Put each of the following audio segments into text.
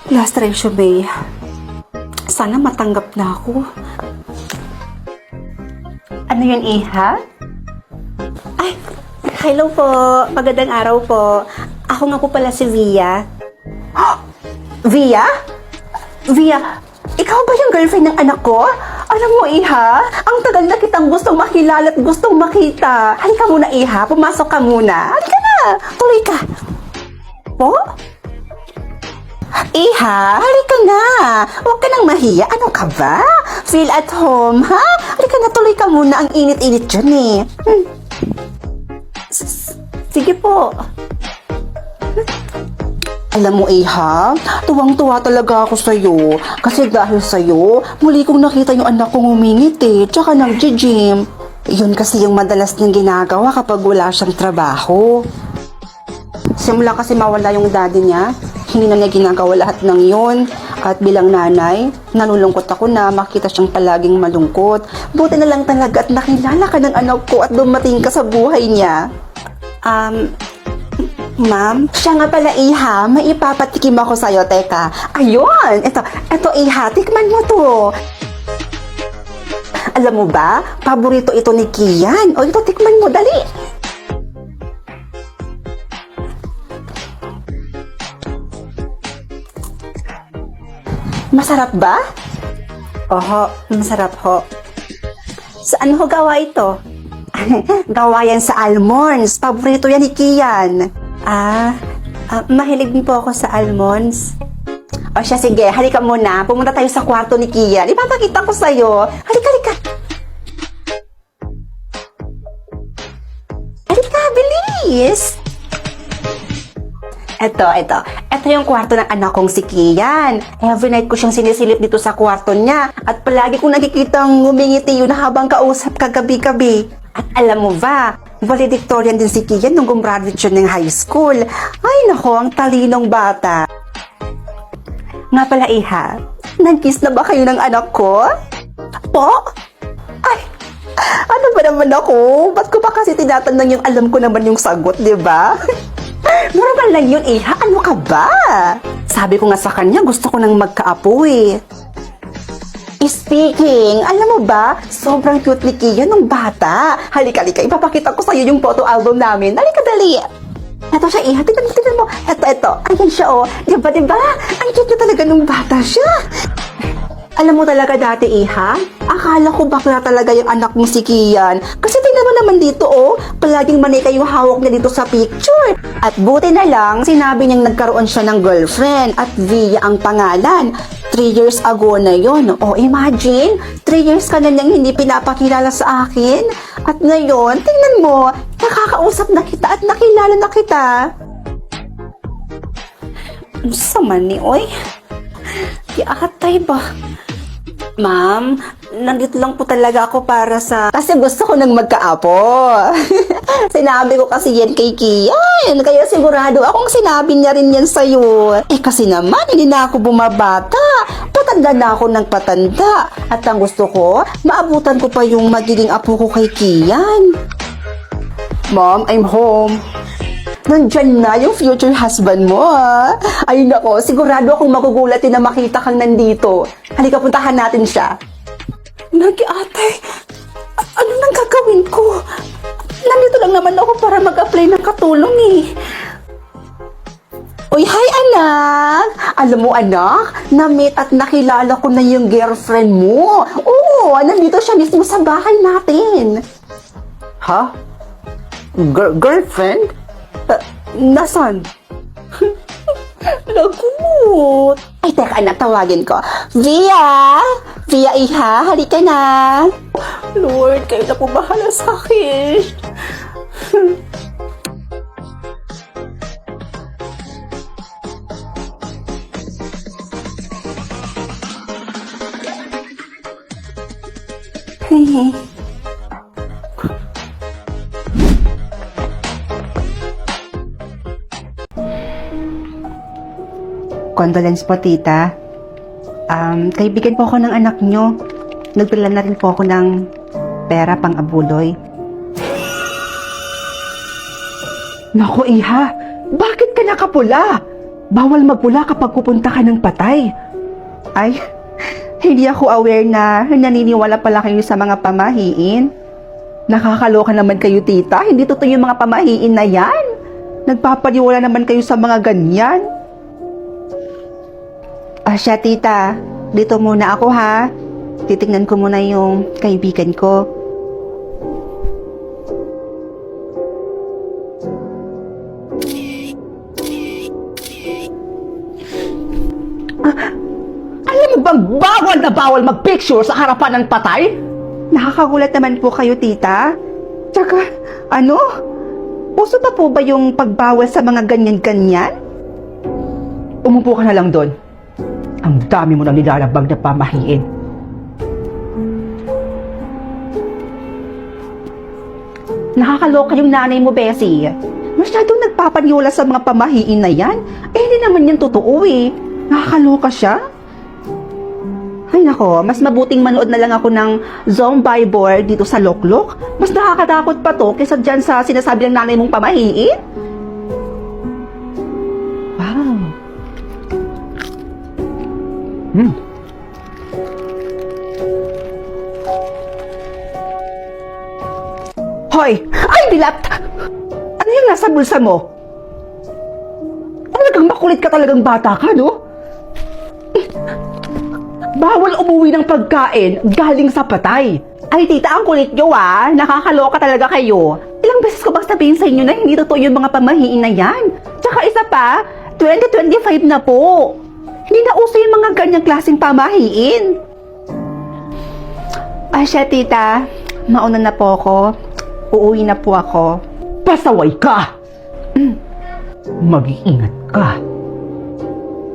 Last resume. Sana matanggap na ako. Ano yun, Iha? Ay, hello po. Magandang araw po. Ako nga po pala si Via. Via? Via, ikaw ba yung girlfriend ng anak ko? Alam mo, Iha, ang tagal na kitang gustong makilala at gustong makita. Halika muna, Iha. Pumasok ka muna. Halika na. Tuloy ka. Po? Iha, halika na. Huwag ka nang mahiya. Ano ka ba? Feel at home, ha? Halika na, tuloy ka muna. Ang init-init dyan eh. Sige po. Alam mo, Iha, tuwang-tuwa talaga ako sa'yo. Kasi dahil sa'yo, muli kong nakita yung anak kong umingit eh, tsaka nag-gym. Yun kasi yung madalas niyang ginagawa kapag wala siyang trabaho. Simula kasi mawala yung daddy niya, hindi na niya ginagawa lahat ng yun. At bilang nanay, nalulungkot ako na makita siyang palaging malungkot. Buti na lang talaga at nakilala ka ng anak ko at dumating ka sa buhay niya. Ma'am, siya nga pala, Iha, may ipapatikim ako sa'yo. Teka, ayun, ito Iha, tikman mo to. Alam mo ba, paborito ito ni Kian. O ito, tikman mo, dali. Masarap ba? Oho, masarap ho. Saan ho gawa ito? Gawa yan sa almonds. Paborito yan ni Kian. Mahilig din po ako sa almonds. O siya, sige, halika muna. Pumunta tayo sa kwarto ni Kian. Ipapakita ko sa'yo. Halika. Halika, bilis! Ito yung kwarto ng anak kong si Kian. Every night ko siyang sinisilip dito sa kwarto niya. At palagi kong nakikitang ngumingiti yun habang kausap kagabi-gabi. At alam mo ba, valedictorian din si Kian nung gumraduate siya ng high school. Ay nako, ang talinong bata. Nga pala, Iha, nag-kiss na ba kayo ng anak ko? Po? Ay, ano ba naman ako? Ba't ko pa kasi tinatanong yung alam ko naman yung sagot, di ba? Normal lang yun, Iha. Ano ka ba? Sabi ko nga sa kanya, gusto ko nang magkaapo eh. Speaking, alam mo ba, sobrang cute ni Kian nung bata. Halika, ipapakita ko sa'yo yung photo album namin. Halika, dali. Ito siya, Iha. Tignan mo. Ito. Ayan siya, oh. Diba? Ang cute niya talaga nung bata siya. Alam mo talaga dati, Iha, akala ko bakla talaga yung anak mo si Kian. Kasi tingnan mo naman dito, oh. Palaging manika yung hawak niya dito sa picture. At buti na lang, sinabi niyang nagkaroon siya ng girlfriend at Via ang pangalan. 3 years ago na yon. O imagine, 3 years ka na niyang hindi pinapakilala sa akin. At ngayon, tingnan mo, nakakausap na kita at nakilala na kita. Ang sama ni Oy. Kiakatay ba? Ma'am, nandito lang po talaga ako para sa... Kasi gusto ko nang magkaapo. Sinabi ko kasi yan kay Kian. Kaya sigurado akong sinabi niya rin yan sa'yo. Kasi naman, hindi na ako bumabata. Patanda na ako ng patanda. At ang gusto ko, maabutan ko pa yung magiging apo ko kay Kian. Mom, I'm home. Nandyan na yung future husband mo, ha? Ay nako, sigurado akong magugulat na makita kang nandito. Halika, puntahan natin siya. Ate, ano nang gagawin ko? Nandito lang naman ako para mag-apply ng katulong eh. Uy, hi anak! Alam mo anak, na-meet at nakilala ko na yung girlfriend mo. Oo, nandito siya mismo sa bahay natin. Ha? Girlfriend? Nasaan? Lagot. Ay, teka anak, tawagin ko. Via, Iha, halika na. Lord, kayo na po bahala sa akin. Condolence po, tita. Kaibigan po ako ng anak nyo. Nagdala na rin po ako ng pera pang abuloy. Naku, Iha, bakit ka nakapula? bawal magpula kapag pupunta ka ng patay. Ay, hindi ako aware na naniniwala pala kayo sa mga pamahiin. Nakakaloka naman kayo, tita. Hindi totoo yung mga pamahiin na yan. Nagpapaniwala naman kayo sa mga ganyan. Siya, tita. Dito muna ako, ha. Titignan ko muna yung kaibigan ko. Alam mo bang bawal na bawal mag-picture sa harapan ng patay? Nakakagulat naman po kayo, tita. Tsaka, uso na po ba yung pagbawal sa mga ganyan-ganyan? Umupo ka na lang doon. Ang dami mo nang nilalabag na pamahiin. Nakakaloka yung nanay mo, Bessie. Masyadong nagpapaniwala sa mga pamahiin na yan. Hindi naman yan totoo eh. Nakakaloka siya. Ay nako, mas mabuting manood na lang ako ng zombie board dito sa Loklok. Mas nakakatakot pa to kaysa dyan sa sinasabi ng nanay mong pamahiin. Wow. Hoy! Ay, dilat! Ano yung nasa bulsa mo? Talagang makulit ka talagang bata ka, no? Bawal umuwi ng pagkain galing sa patay. Ay, tita, ang kulit nyo nakakaloka talaga kayo. Ilang beses ko bang sabihin sa inyo na hindi totoo yung mga pamahiin na yan? Tsaka isa pa, 2025 na po. Hindi na uso yung mga ganyang klaseng pamahiin. Siya, tita, mauna na po ako. Uuwi na po ako. Pasaway ka! Mag-iingat ka.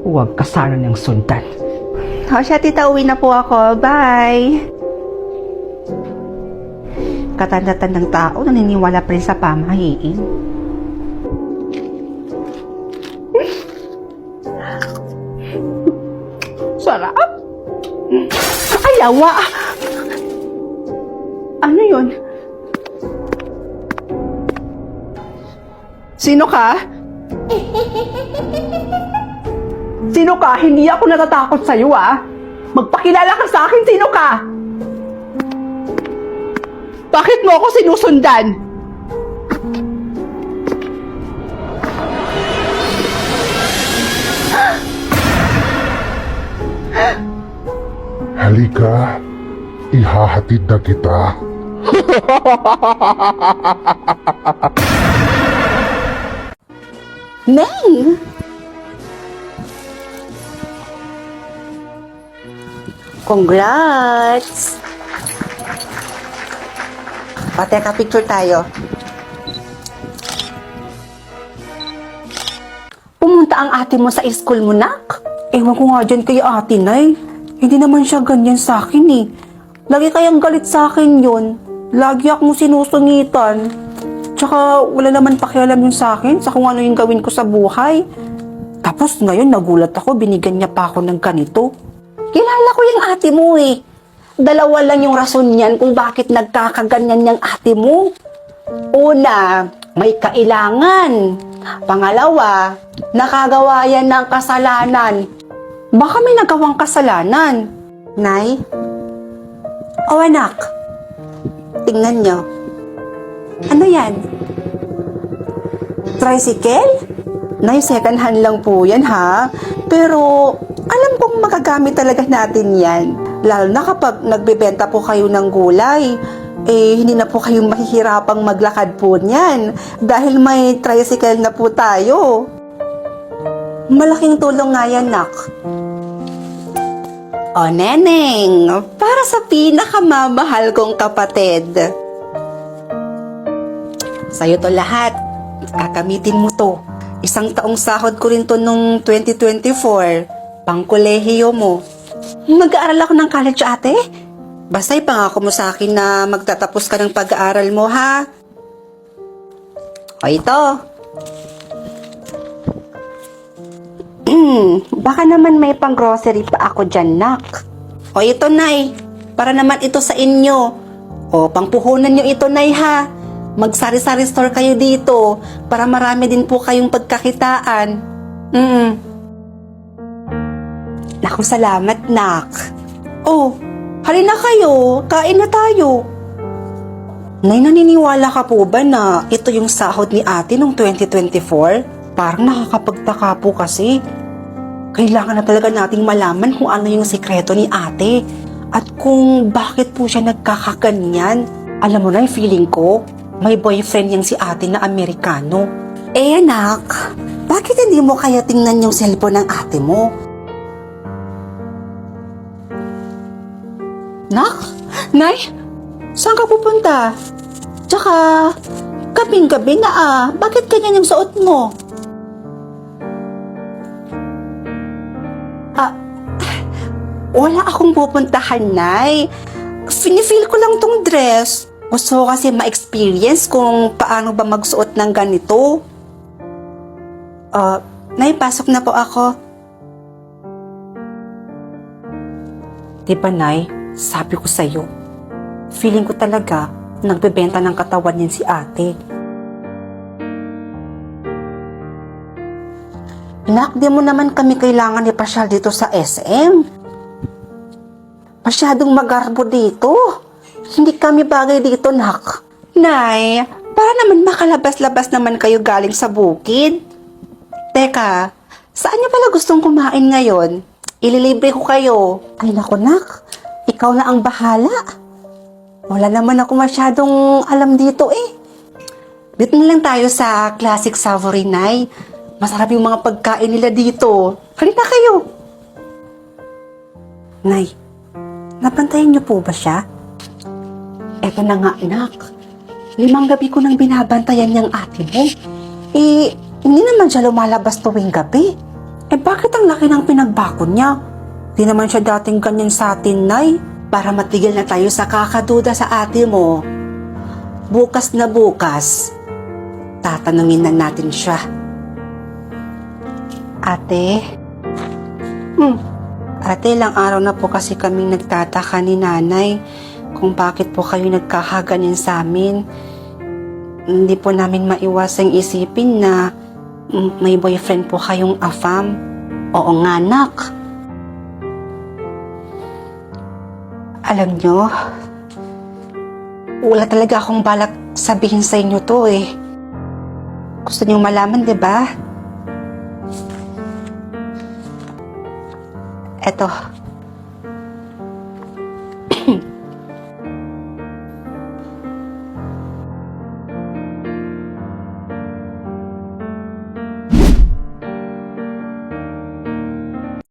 Huwag ka sana niyang sundan. Siya, tita, uwi na po ako. Bye! Katanda-tandang tao, naniniwala pa rin sa pamahiin. Sarap! Ay, awa! Ano yun? Sino ka? Sino ka? Hindi ako natatakot sa'yo, Magpakilala ka sa akin, sino ka? Bakit mo ako sinusundan? Halika, ihahatid na kita. Neng! Congrats! Teka, picture tayo. Pumunta ang ate mo sa school mo, nak? Ewan ko nga dyan kay ate, Nay. Hindi naman siya ganyan sa akin eh. Lagi kayang galit sa akin yun. Lagi akong sinusungitan. Tsaka wala naman pakialam yun sa akin sa kung ano yung gawin ko sa buhay. Tapos ngayon nagulat ako, binigyan niya pa ako ng ganito. Kilala ko yung ate mo eh. Dalawa lang yung rason niyan kung bakit nagkakaganyan yung ate mo. Una, may kailangan. Pangalawa, nakagawa yan ng kasalanan. Baka may nagawang kasalanan. Nay? O anak, tingnan nyo. Ano yan? Tricycle? Nay, second hand lang po yan ha. Pero alam kong magagamit talaga natin yan. Lalo na kapag nagbebenta po kayo ng gulay. Hindi na po kayong mahihirapang maglakad po niyan. Dahil may tricycle na po tayo. Malaking tulong nga yan, nak. O, Neneng, para sa pinakamamahal kong kapatid. Sa'yo to lahat. Kakamitin mo to. 1 taong sahod ko rin to nung 2024. Pangkolehiyo mo. Mag-aaral ako ng college, ate. Basta ipangako mo sa akin na magtatapos ka ng pag-aaral mo, ha? O, ito. Baka naman may pang-grocery pa ako dyan, nak. O, ito, Nay. Para naman ito sa inyo. O, pangpuhunan nyo ito, Nay, ha? Magsari-sari store kayo dito para marami din po kayong pagkakitaan. Naku, salamat, nak. Oh, halina kayo. Kain na tayo. Nay, naniniwala ka po ba na ito yung sahod ni ate noong 2024? Parang nakakapagtaka po kasi. Kailangan na talaga nating malaman kung ano yung sikreto ni ate at kung bakit po siya nagkakaganyan. Alam mo na yung feeling ko, may boyfriend yang si ate na Amerikano. Eh anak, bakit hindi mo kaya tingnan yung cellphone ng ate mo? Nak? Nay? Saan ka pupunta? Tsaka, gabing-gabi na bakit ganyan yung suot mo? Wala akong pupuntahan, Nay. Finifeel ko lang tong dress. Gusto ko kasi ma-experience kung paano ba magsuot ng ganito. Nay, pasok na po ako. Diba, Nay? Sabi ko sa'yo, feeling ko talaga nagbebenta ng katawan niyan si ate. Nak, di mo naman kami kailangan ipasyal dito sa SM. Masyadong magarbo dito. Hindi kami bagay dito, nak. Nay, para naman makalabas-labas naman kayo galing sa bukid. Teka, saan niyo pala gustong kumain ngayon? Ililibre ko kayo. Ay naku, nak. Ikaw na ang bahala. Wala naman ako masyadong alam dito eh. Dito na lang tayo sa Classic Savory, Nay. Masarap yung mga pagkain nila dito. Halika kayo. Nay, napantayan niyo po ba siya? Eto na nga, anak. 5 gabi ko nang binabantayan niyang ate mo. Eh, hindi naman siya lumalabas tuwing gabi. Eh, bakit ang laki ng pinagbako niya? Di naman siya dating ganyan sa atin, Nay. Para matigil na tayo sa kakaduda sa ate mo. Bukas na bukas, tatanungin na natin siya. Ate? Ate, ilang araw na po kasi kaming nagtataka ni nanay kung bakit po kayo nagkakaganyan sa amin. Hindi po namin maiwasang isipin na may boyfriend po kayong afam. Oo nga, nak. Alam nyo, wala talaga akong balak sabihin sa inyo to eh. Gusto nyo malaman, di ba? Eto,